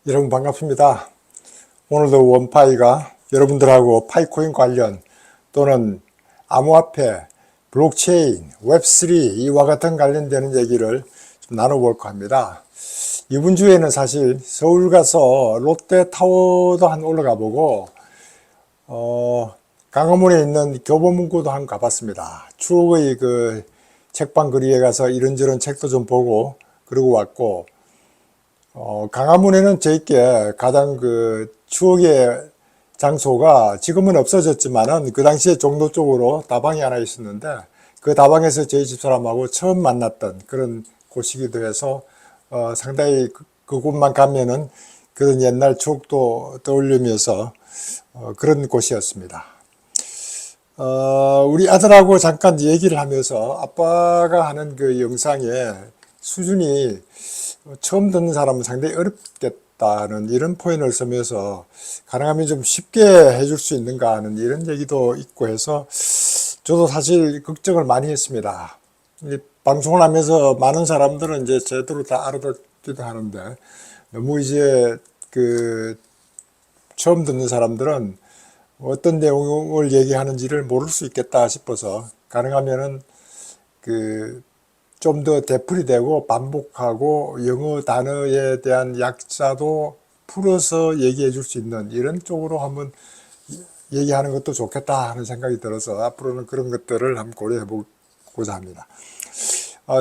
여러분 반갑습니다. 오늘도 원파이가 여러분들하고 파이코인 관련 또는 암호화폐, 블록체인, 웹3 이와 같은 관련되는 얘기를 좀 나눠볼까 합니다. 이번 주에는 사실 서울 가서 롯데타워도 한 올라가 보고 강화문에 있는 교보문고도 한 가봤습니다. 추억의 그 책방 거리에 가서 이런저런 책도 좀 보고 그러고 왔고, 강화문에는 저희께 가장 그 추억의 장소가 지금은 없어졌지만은 그 당시에 종로 쪽으로 다방이 하나 있었는데, 그 다방에서 저희 집사람하고 처음 만났던 그런 곳이기도 해서 상당히 그곳만 가면은 그런 옛날 추억도 떠올리면서 그런 곳이었습니다. 우리 아들하고 잠깐 얘기를 하면서 아빠가 하는 그 영상에 수준이 처음 듣는 사람은 상당히 어렵겠다는 이런 포인트를 쓰면서 가능하면 좀 쉽게 해줄 수 있는가 하는 이런 얘기도 있고 해서 저도 사실 걱정을 많이 했습니다. 이 방송을 하면서 많은 사람들은 이제 제대로 다 알아듣기도 하는데, 너무 이제 그 처음 듣는 사람들은 어떤 내용을 얘기하는지를 모를 수 있겠다 싶어서 가능하면은 그 좀 더 되풀이 되고 반복하고 영어 단어에 대한 약자도 풀어서 얘기해 줄 수 있는 이런 쪽으로 한번 얘기하는 것도 좋겠다 하는 생각이 들어서 앞으로는 그런 것들을 한번 고려해 보고자 합니다.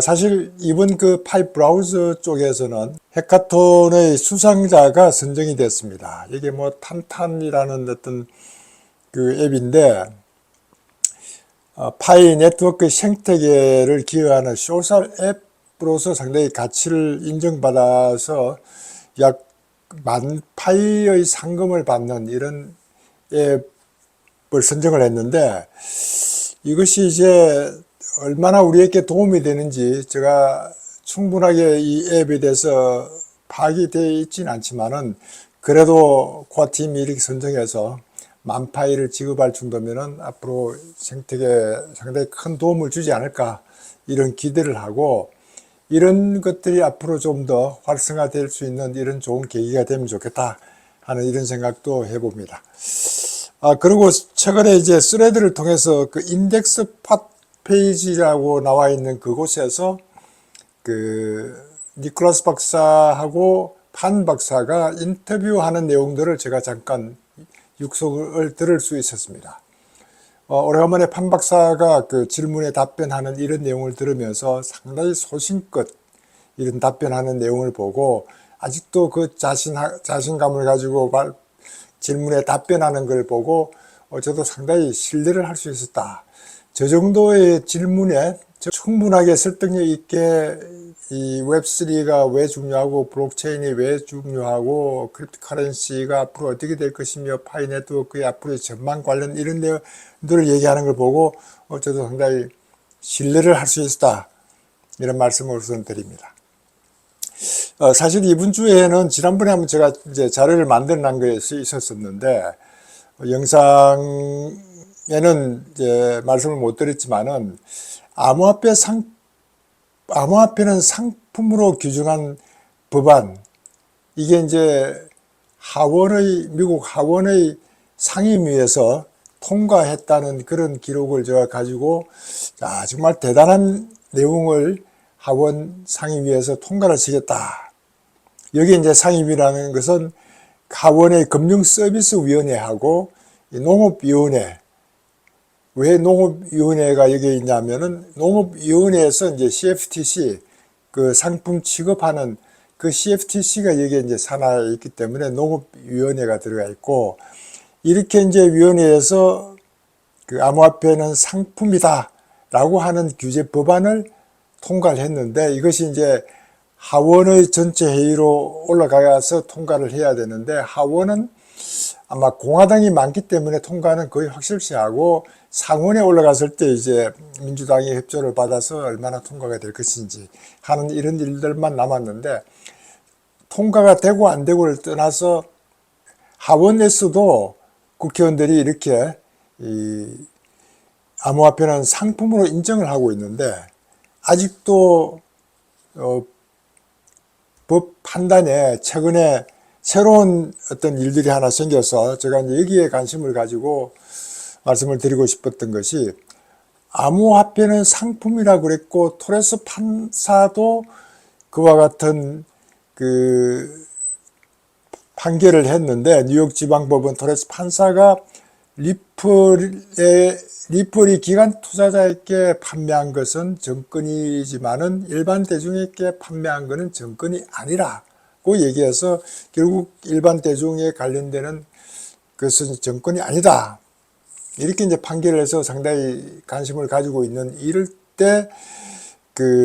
사실 이번 그 파이 브라우저 쪽에서는 해카톤의 수상자가 선정이 됐습니다. 이게 뭐 탄탄이라는 어떤 그 앱인데, 파이 네트워크 생태계를 기여하는 소셜 앱으로서 상당히 가치를 인정받아서 약 10,000파이의 상금을 받는 이런 앱을 선정을 했는데, 이것이 이제 얼마나 우리에게 도움이 되는지 제가 충분하게 이 앱에 대해서 파악이 되어 있지는 않지만은, 그래도 코아 팀이 이렇게 선정해서 10,000파이를 지급할 정도면은 앞으로 생태계에 상당히 큰 도움을 주지 않을까 이런 기대를 하고, 이런 것들이 앞으로 좀 더 활성화될 수 있는 이런 좋은 계기가 되면 좋겠다 하는 이런 생각도 해봅니다. 그리고 최근에 이제 스레드를 통해서 그 인덱스 팟 페이지라고 나와 있는 그곳에서 그 니콜라스 박사하고 판 박사가 인터뷰하는 내용들을 제가 잠깐 육성을 들을 수 있었습니다. 오래간만에 판 박사가 그 질문에 답변하는 이런 내용을 들으면서 상당히 소신껏 이런 답변하는 내용을 보고, 아직도 그 자신감을 가지고 질문에 답변하는 걸 보고 저도 상당히 신뢰를 할 수 있었다. 저 정도의 질문에 충분하게 설득력 있게 이 웹3가 왜 중요하고 블록체인이 왜 중요하고 크립토커런시가 앞으로 어떻게 될 것이며 파이 네트워크의 앞으로의 전망 관련 이런 내용들을 얘기하는 걸 보고 저도 상당히 신뢰를 할 수 있었다, 이런 말씀을 우선 드립니다. 사실 이번 주에는 지난번에 한번 제가 이제 자료를 만들어 놓은 것이 있었었는데, 영상에는 이제 말씀을 못 드렸지만은 암호화폐는 상품으로 규정한 법안, 이게 이제 미국 하원의 상임위에서 통과했다는 그런 기록을 제가 가지고, 정말 대단한 내용을 하원 상임위에서 통과를 시켰다. 여기 이제 상임위라는 것은 하원의 금융서비스위원회하고 농업위원회, 왜 농업위원회가 여기 있냐면은 농업위원회에서 이제 CFTC 그 상품 취급하는 그 CFTC가 여기에 이제 산하에 있기 때문에 농업위원회가 들어가 있고, 이렇게 이제 위원회에서 그 암호화폐는 상품이다 라고 하는 규제 법안을 통과를 했는데, 이것이 이제 하원의 전체 회의로 올라가서 통과를 해야 되는데, 하원은 아마 공화당이 많기 때문에 통과는 거의 확실시하고, 상원에 올라갔을 때 이제 민주당이 협조를 받아서 얼마나 통과가 될 것인지 하는 이런 일들만 남았는데, 통과가 되고 안 되고를 떠나서 하원에서도 국회의원들이 이렇게 이 암호화폐는 상품으로 인정을 하고 있는데, 아직도 법 판단에 최근에 새로운 어떤 일들이 하나 생겨서 제가 이제 여기에 관심을 가지고 말씀을 드리고 싶었던 것이, 암호화폐는 상품이라고 그랬고 토레스 판사도 그와 같은 그 판결을 했는데, 뉴욕 지방법원 토레스 판사가 리플이 기관 투자자에게 판매한 것은 정권이지만은 일반 대중에게 판매한 것은 정권이 아니라고 얘기해서 결국 일반 대중에 관련되는 것은 정권이 아니다, 이렇게 이제 판결을 해서 상당히 관심을 가지고 있는 이럴 때,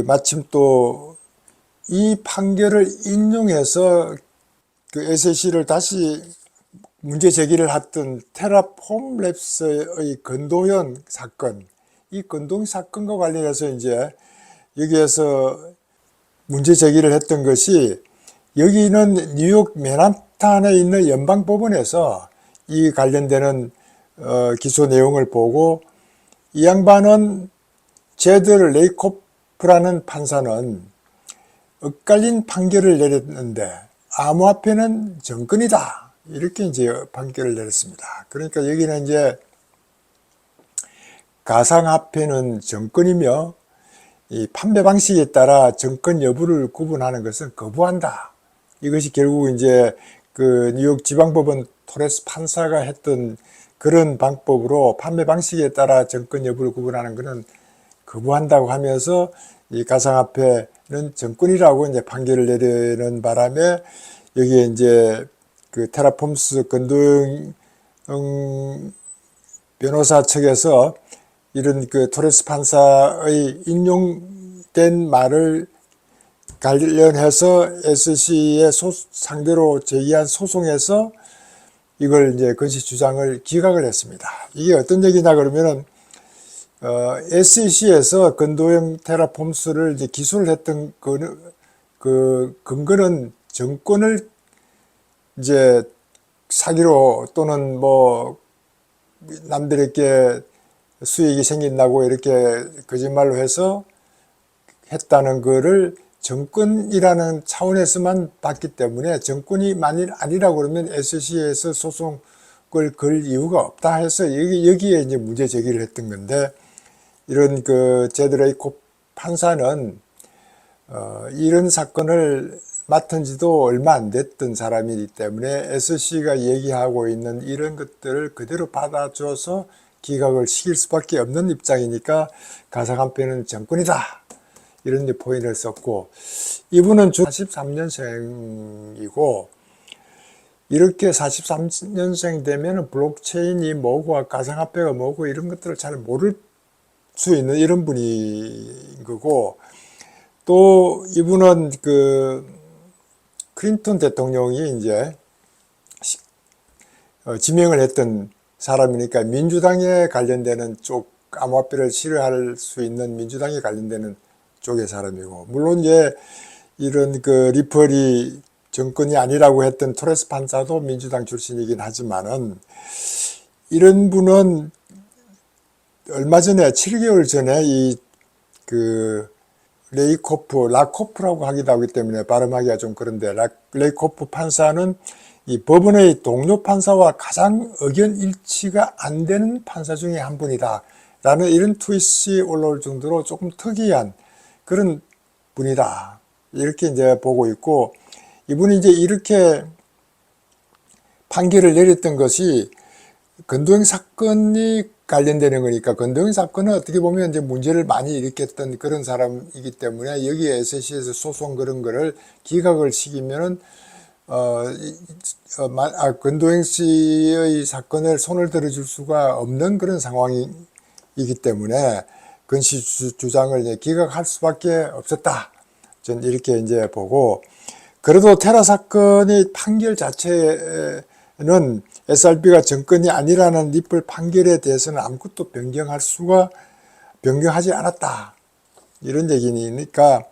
마침 또 이 판결을 인용해서 그 SEC를 다시 문제 제기를 했던 테라폼 랩스의 건도현 사건, 이 건동 사건과 관련해서 이제 여기에서 문제 제기를 했던 것이, 여기는 뉴욕 맨하탄에 있는 연방법원에서 이 관련되는 기소 내용을 보고, 이 양반은 제드 레이코프라는 판사는 엇갈린 판결을 내렸는데 암호화폐는 정권이다, 이렇게 이제 판결을 내렸습니다. 그러니까 여기는 이제 가상화폐는 정권이며 이 판매 방식에 따라 정권 여부를 구분하는 것은 거부한다. 이것이 결국 이제 그 뉴욕 지방법원 토레스 판사가 했던 그런 방법으로 판매 방식에 따라 정권 여부를 구분하는 것은 거부한다고 하면서, 이 가상화폐는 정권이라고 이제 판결을 내리는 바람에, 여기에 이제 그 테라폼스 건동 변호사 측에서 이런 그 토레스 판사의 인용된 말을 관련해서 SEC의 상대로 제기한 소송에서 이걸 이제 건시 주장을 기각을 했습니다. 이게 어떤 얘기냐 그러면은, SEC에서 건도형 테라폼스를 이제 기소를 했던 그 근거는 정권을 이제 사기로 또는 뭐 남들에게 수익이 생긴다고 이렇게 거짓말로 해서 했다는 거를 정권이라는 차원에서만 봤기 때문에, 정권이 만일 아니라고 그러면 SEC에서 소송을 걸 이유가 없다 해서 여기에 이제 문제 제기를 했던 건데, 이런 그 제드 레이코프 판사는 이런 사건을 맡은 지도 얼마 안 됐던 사람이기 때문에 SEC가 얘기하고 있는 이런 것들을 그대로 받아줘서 기각을 시킬 수밖에 없는 입장이니까 가상화폐는 정권이다, 이런 포인트를 썼고, 이분은 43년생이고 이렇게 43년생 되면 블록체인이 뭐고 가상화폐가 뭐고 이런 것들을 잘 모를 수 있는 이런 분인 거고, 또 이분은 그 클린턴 대통령이 이제 지명을 했던 사람이니까 민주당에 관련되는 쪽, 암호화폐를 싫어할 수 있는 민주당에 관련되는 쪽의 사람이고, 물론 이제 이런 그 리플이 정권이 아니라고 했던 토레스 판사도 민주당 출신이긴 하지만은, 이런 분은 얼마 전에 7개월 전에 이 그 라코프라고 하기도 하기 때문에 발음하기가 좀 그런데, 레이코프 판사는 이 법원의 동료 판사와 가장 의견 일치가 안 되는 판사 중에 한 분이다 라는 이런 트윗이 올라올 정도로 조금 특이한 그런 분이다, 이렇게 이제 보고 있고, 이분이 이제 이렇게 판결을 내렸던 것이 건도형 사건이 관련되는 거니까, 건도형 사건은 어떻게 보면 이제 문제를 많이 일으켰던 그런 사람이기 때문에 여기에 SEC에서 소송 그런 거를 기각을 시키면은 건도형 씨의 사건을 손을 들어줄 수가 없는 그런 상황이기 때문에 건시 주장을 이제 기각할 수밖에 없었다, 전 이렇게 이제 보고, 그래도 테라 사건의 판결 자체는 SRB가 정권이 아니라는 리플 판결에 대해서는 아무것도 변경하지 않았다, 이런 얘기니까,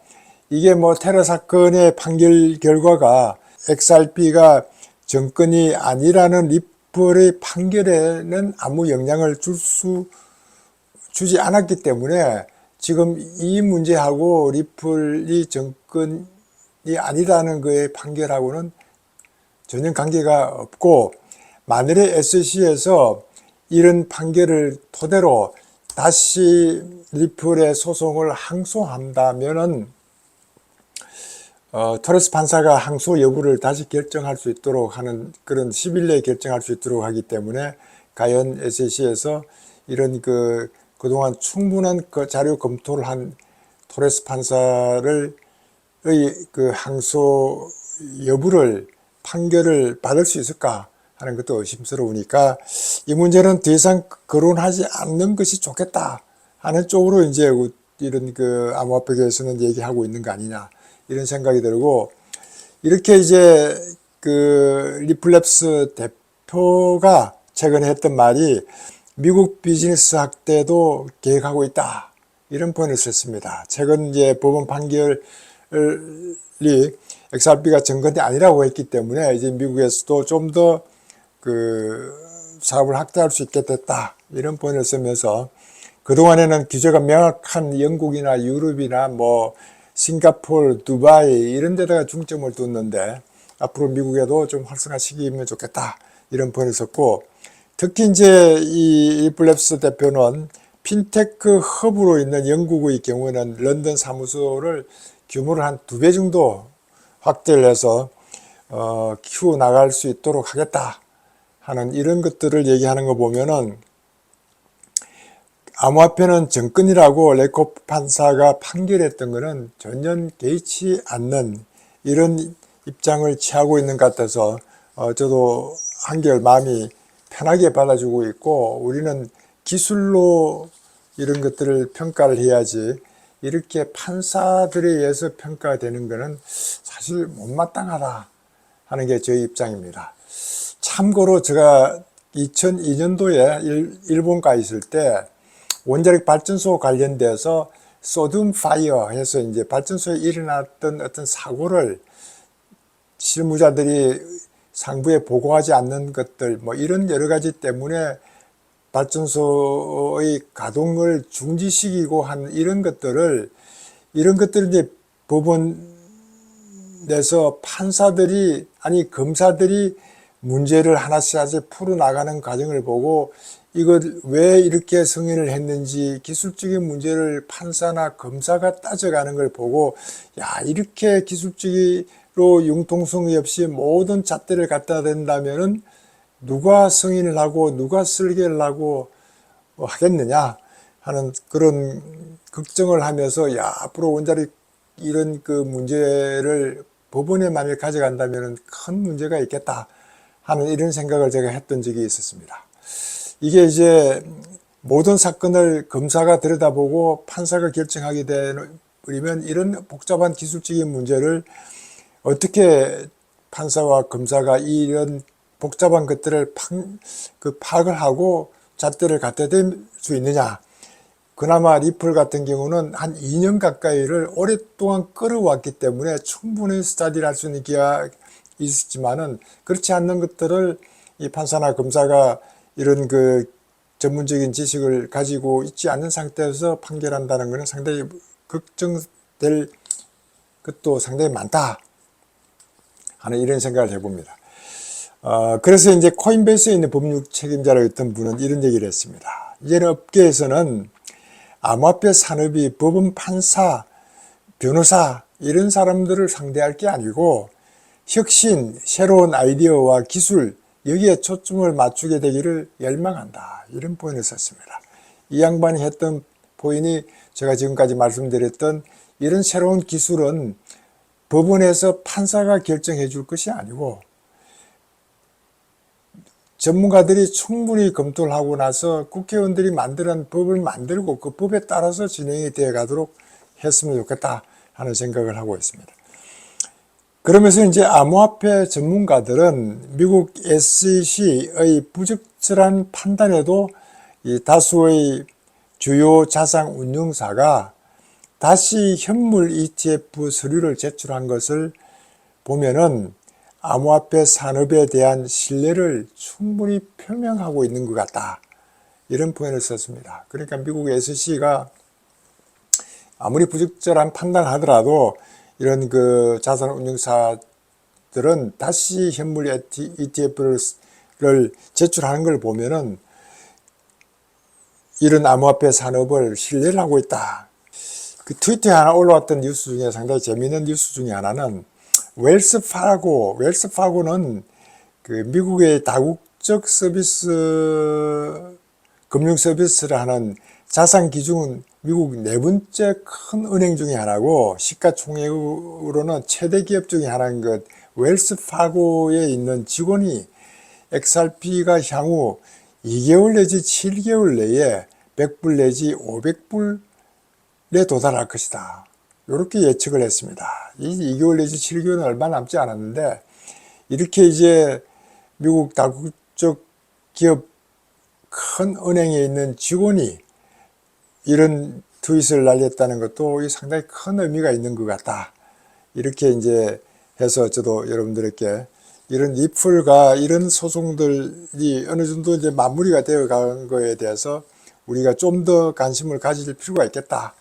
이게 뭐 테러 사건의 판결 결과가 XRP가 정권이 아니라는 리플의 판결에는 아무 영향을 주지 않았기 때문에, 지금 이 문제하고 리플이 정권이 아니라는 거의 판결하고는 전혀 관계가 없고, 만일에 SEC에서 이런 판결을 토대로 다시 리플의 소송을 항소한다면은 토레스 판사가 항소 여부를 다시 결정할 수 있도록 하는, 그런 10일 내에 결정할 수 있도록 하기 때문에 과연 SEC에서 이런 그동안 충분한 자료 검토를 한 토레스 판사를 항소 여부를 판결을 받을 수 있을까 하는 것도 의심스러우니까 이 문제는 더 이상 거론하지 않는 것이 좋겠다 하는 쪽으로 이제 이런 암호화폐계에서는 얘기하고 있는 거 아니냐, 이런 생각이 들고, 이렇게 이제 리플랩스 대표가 최근에 했던 말이 미국 비즈니스 학대도 계획하고 있다, 이런 표현을 썼습니다. 최근 이제 법원 판결이 XRP가 정건이 아니라고 했기 때문에 이제 미국에서도 좀 더 사업을 확대할 수 있게 됐다, 이런 표현을 쓰면서, 그동안에는 규제가 명확한 영국이나 유럽이나 싱가포르, 두바이 이런 데다가 중점을 뒀는데 앞으로 미국에도 좀 활성화시키면 좋겠다, 이런 표현을 썼고, 특히 이제 이 리플랩스 대표는 핀테크 허브로 있는 영국의 경우에는 런던 사무소를 규모를 한 2배 정도 확대를 해서 키워 나갈 수 있도록 하겠다 하는 이런 것들을 얘기하는 거 보면은, 암호화폐는 정권이라고 레코프 판사가 판결했던 것은 전혀 개의치 않는 이런 입장을 취하고 있는 것 같아서 저도 한결 마음이 편하게 받아주고 있고, 우리는 기술로 이런 것들을 평가를 해야지 이렇게 판사들에 의해서 평가되는 것은 사실 못마땅하다 하는 게 저희 입장입니다. 참고로 제가 2002년도에 일본 가 있을 때 원자력 발전소 관련돼서 소듐 파이어 해서 이제 발전소에 일어났던 어떤 사고를 실무자들이 상부에 보고하지 않는 것들, 이런 여러 가지 때문에 발전소의 가동을 중지시키고 한 이런 것들을 이제 법원에서 판사들이, 아니 검사들이 문제를 하나씩 풀어나가는 과정을 보고 이걸 왜 이렇게 승인을 했는지 기술적인 문제를 판사나 검사가 따져가는 걸 보고, 야, 이렇게 기술적으로 융통성이 없이 모든 잣대를 갖다 댄다면은 누가 승인을 하고 누가 설계를 하고 하겠느냐 하는 그런 걱정을 하면서, 야, 앞으로 원자력 이런 문제를 법원에 만일 가져간다면 큰 문제가 있겠다 하는 이런 생각을 제가 했던 적이 있었습니다. 이게 이제 모든 사건을 검사가 들여다보고 판사가 결정하게 되면 이런 복잡한 기술적인 문제를 어떻게 판사와 검사가 이런 복잡한 것들을 파악을 하고 잣대를 갖다 댈 수 있느냐. 그나마 리플 같은 경우는 한 2년 가까이를 오랫동안 끌어왔기 때문에 충분히 스터디를 할 수 있는 기회가 있었지만은, 그렇지 않는 것들을 이 판사나 검사가 이런 전문적인 지식을 가지고 있지 않는 상태에서 판결한다는 것은 상당히 걱정될 것도 상당히 많다 하는 이런 생각을 해봅니다. 그래서 이제 코인베이스에 있는 법률 책임자라고 분은 이런 얘기를 했습니다. 이제는 업계에서는 암호화폐 산업이 법원 판사, 변호사 이런 사람들을 상대할 게 아니고 혁신, 새로운 아이디어와 기술, 여기에 초점을 맞추게 되기를 열망한다, 이런 포인트를 썼습니다. 이 양반이 했던 포인트이 제가 지금까지 말씀드렸던 이런 새로운 기술은 법원에서 판사가 결정해 줄 것이 아니고 전문가들이 충분히 검토를 하고 나서 국회의원들이 만든 법을 만들고 그 법에 따라서 진행이 되어 가도록 했으면 좋겠다 하는 생각을 하고 있습니다. 그러면서 이제 암호화폐 전문가들은 미국 SEC의 부적절한 판단에도 이 다수의 주요 자산 운용사가 다시 현물 ETF 서류를 제출한 것을 보면은 암호화폐 산업에 대한 신뢰를 충분히 표명하고 있는 것 같다, 이런 표현을 썼습니다. 그러니까 미국 SEC가 아무리 부적절한 판단을 하더라도 이런 자산 운용사들이 기업들은 다시 현물 ETF를 제출하는 걸 보면은 이런 암호화폐 산업을 신뢰를 하고 있다. 그 트위터에 하나 올라왔던 뉴스 중에 상당히 재미있는 뉴스 중에 하나는 웰스파고는 그 미국의 다국적 서비스, 금융 서비스를 하는 자산 기준 미국 네 번째 큰 은행 중에 하나고 시가총액으로는 최대 기업 중에 하나인 것 웰스파고에 있는 직원이 XRP가 향후 2개월 내지 7개월 내에 100불 내지 500불에 도달할 것이다. 이렇게 예측을 했습니다. 이 2개월 내지 7개월은 얼마 남지 않았는데 이렇게 이제 미국 다국적 기업 큰 은행에 있는 직원이 이런 트윗을 날렸다는 것도 상당히 큰 의미가 있는 것 같다. 이렇게 이제 해서 저도 여러분들에게 이런 리플과 이런 소송들이 어느 정도 이제 마무리가 되어 간 거에 대해서 우리가 좀 더 관심을 가질 필요가 있겠다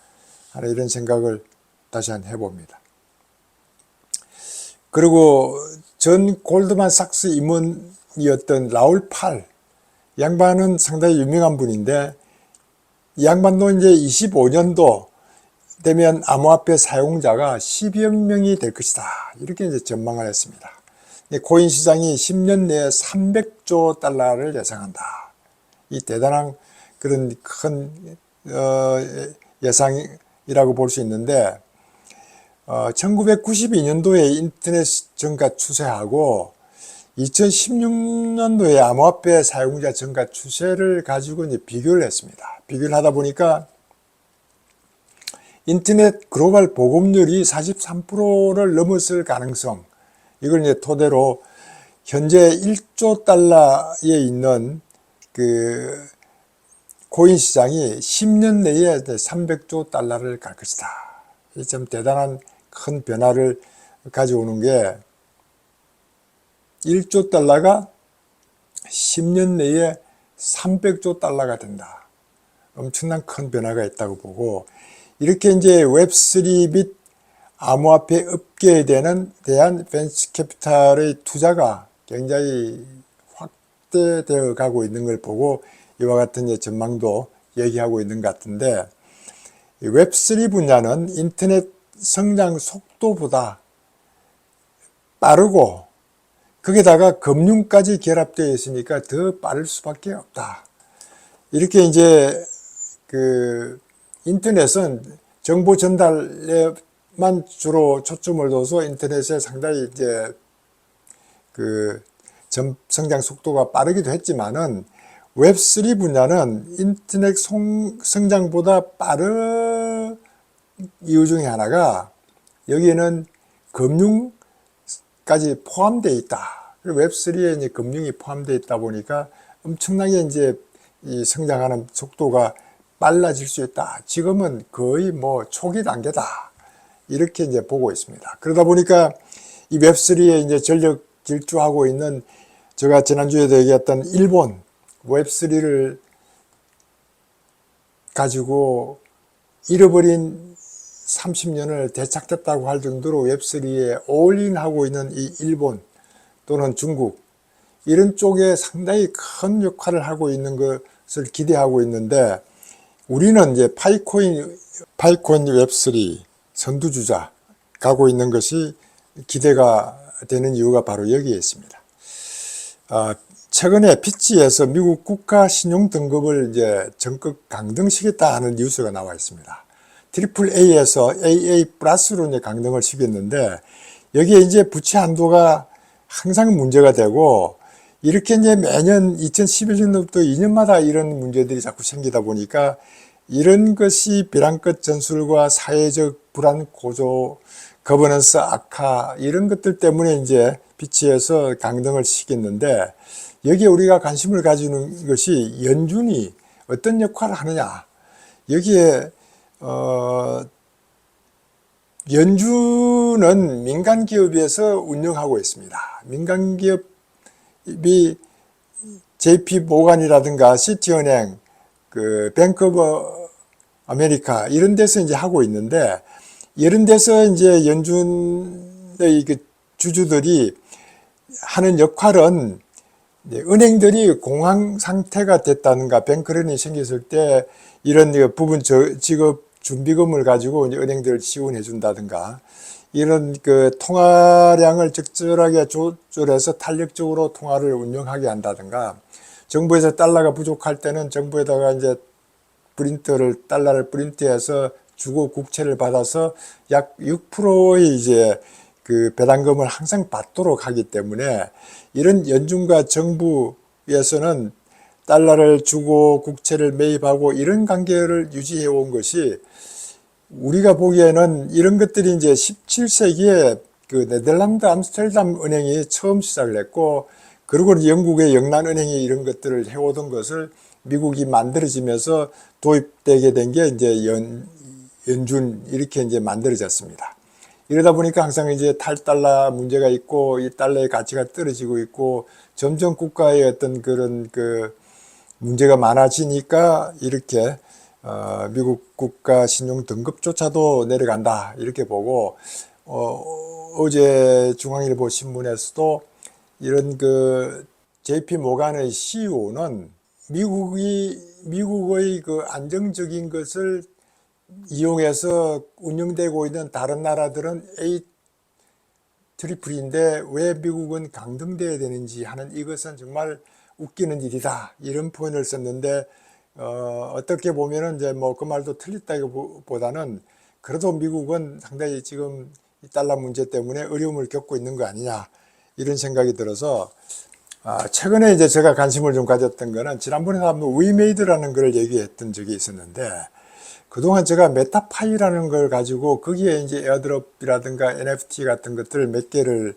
하는 이런 생각을 다시 한번 해봅니다. 그리고 전 골드만삭스 임원이었던 라울 팔 양반은 상당히 유명한 분인데 이 양반도 이제 25년도 되면 암호화폐 사용자가 10여 명이 될 것이다. 이렇게 이제 전망을 했습니다. 코인 시장이 10년 내에 300조 달러를 예상한다. 이 대단한 그런 큰 예상이라고 볼 수 있는데 1992년도에 인터넷 증가 추세하고 2016년도에 암호화폐 사용자 증가 추세를 가지고 이제 비교를 했습니다. 비교를 하다 보니까 인터넷 글로벌 보급률이 43%를 넘었을 가능성, 이걸 이제 토대로 현재 1조 달러에 있는 그 코인 시장이 10년 내에 300조 달러를 갈 것이다. 이 참 대단한 큰 변화를 가져오는 게 1조 달러가 10년 내에 300조 달러가 된다. 엄청난 큰 변화가 있다고 보고, 이렇게 이제 웹3 및 암호화폐 업계에 대한 벤처 캐피탈의 투자가 굉장히 확대되어 가고 있는 걸 보고 이와 같은 이제 전망도 얘기하고 있는 것 같은데, 웹3 분야는 인터넷 성장 속도보다 빠르고 거기다가 금융까지 결합되어 있으니까 더 빠를 수밖에 없다. 이렇게 이제 그 인터넷은 정보 전달에만 주로 초점을 둬서 인터넷에 상당히 이제 그 성장 속도가 빠르기도 했지만은 웹3 분야는 인터넷 성장보다 빠른 이유 중에 하나가 여기에는 금융까지 포함되어 있다. 웹3에 이제 금융이 포함되어 있다 보니까 엄청나게 이제 이 성장하는 속도가 빨라질 수 있다. 지금은 거의 뭐 초기 단계다. 이렇게 이제 보고 있습니다. 그러다 보니까 이 웹3에 이제 전력 질주하고 있는, 제가 지난주에도 얘기했던 일본 웹3를 가지고 잃어버린 30년을 되찾겠다고 할 정도로 웹3에 올인하고 있는 이 일본 또는 중국, 이런 쪽에 상당히 큰 역할을 하고 있는 것을 기대하고 있는데, 우리는 이제 파이코인 웹3 선두주자 가고 있는 것이 기대가 되는 이유가 바로 여기에 있습니다. 최근에 피치에서 미국 국가 신용 등급을 이제 전격 강등시켰다 하는 뉴스가 나와 있습니다. AA에서 AA 플러스로 이제 강등을 시켰는데, 여기에 이제 부채 한도가 항상 문제가 되고, 이렇게 이제 매년 2011년부터 2년마다 이런 문제들이 자꾸 생기다 보니까 이런 것이 벼랑끝 전술과 사회적 불안 고조, 거버넌스 악화, 이런 것들 때문에 이제 피치에서 강등을 시켰는데, 여기에 우리가 관심을 가지는 것이 연준이 어떤 역할을 하느냐. 여기에 연준은 민간 기업에서 운영하고 있습니다. 민간 기업이 JP 모간이라든가 시티은행, 그 뱅크 오브 아메리카 이런 데서 이제 하고 있는데, 이런 데서 이제 연준의 그 주주들이 하는 역할은 은행들이 공황 상태가 됐다든가 뱅크런이 생겼을 때 이런 부분 지급 준비금을 가지고 은행들을 지원해 준다든가 이런 그 통화량을 적절하게 조절해서 탄력적으로 통화를 운영하게 한다든가 정부에서 달러가 부족할 때는 정부에다가 이제 달러를 프린트해서 주고 국채를 받아서 약 6%의 이제 그 배당금을 항상 받도록 하기 때문에 이런 연준과 정부에서는 달러를 주고 국채를 매입하고 이런 관계를 유지해 온 것이 우리가 보기에는 이런 것들이 이제 17세기에 그 네덜란드 암스테르담 은행이 처음 시작을 했고 그리고 영국의 영란은행이 이런 것들을 해오던 것을 미국이 만들어지면서 도입되게 된 게 이제 연준 이렇게 이제 만들어졌습니다. 이러다 보니까 항상 이제 탈달러 문제가 있고 이 달러의 가치가 떨어지고 있고 점점 국가의 어떤 그런 그 문제가 많아지니까 이렇게 미국 국가 신용 등급조차도 내려간다 이렇게 보고 어제 중앙일보 신문에서도 이런 그 JP 모간의 CEO는 미국의 그 안정적인 것을 이용해서 운영되고 있는 다른 나라들은 트리플인데 왜 미국은 강등돼야 되는지 하는 이것은 정말 웃기는 일이다 이런 표현을 썼는데 어떻게 보면은 이제 뭐 그 말도 틀렸다기보다는 그래도 미국은 상당히 지금 이 달러 문제 때문에 어려움을 겪고 있는 거 아니냐 이런 생각이 들어서 최근에 이제 제가 관심을 좀 가졌던 거는 지난번에 한번 위메이드라는 걸 얘기했던 적이 있었는데 그동안 제가 메타파이라는 걸 가지고 거기에 이제 에어드롭이라든가 NFT 같은 것들을 몇 개를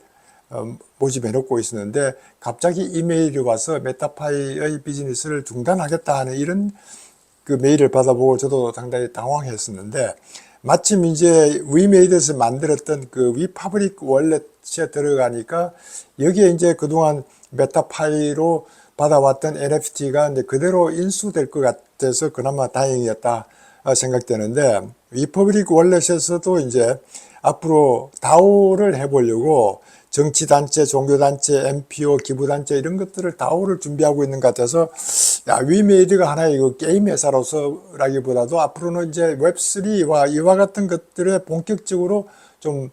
모집해 놓고 있었는데 갑자기 이메일이 와서 메타파이의 비즈니스를 중단하겠다 하는 이런 그 메일을 받아보고 저도 상당히 당황했었는데 마침 이제 위메이드에서 만들었던 그 위파브릭 월렛에 들어가니까 여기에 이제 그동안 메타파이로 받아왔던 NFT가 이제 그대로 인수될 것 같아서 그나마 다행이었다 생각되는데 위퍼블릭 월렛에서도 이제 앞으로 다오를 해보려고 정치단체, 종교단체, NPO, 기부단체 이런 것들을 다오를 준비하고 있는 것 같아서 위메이드가 하나의 게임 회사로서라기보다도 앞으로는 이제 웹3와 이와 같은 것들에 본격적으로 좀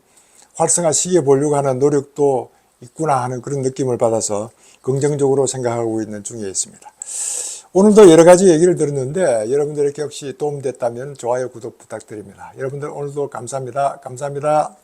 활성화시켜 보려고 하는 노력도 있구나 하는 그런 느낌을 받아서 긍정적으로 생각하고 있는 중에 있습니다. 오늘도 여러 가지 얘기를 들었는데 여러분들에게 혹시 도움됐다면 좋아요, 구독 부탁드립니다. 여러분들 오늘도 감사합니다. 감사합니다.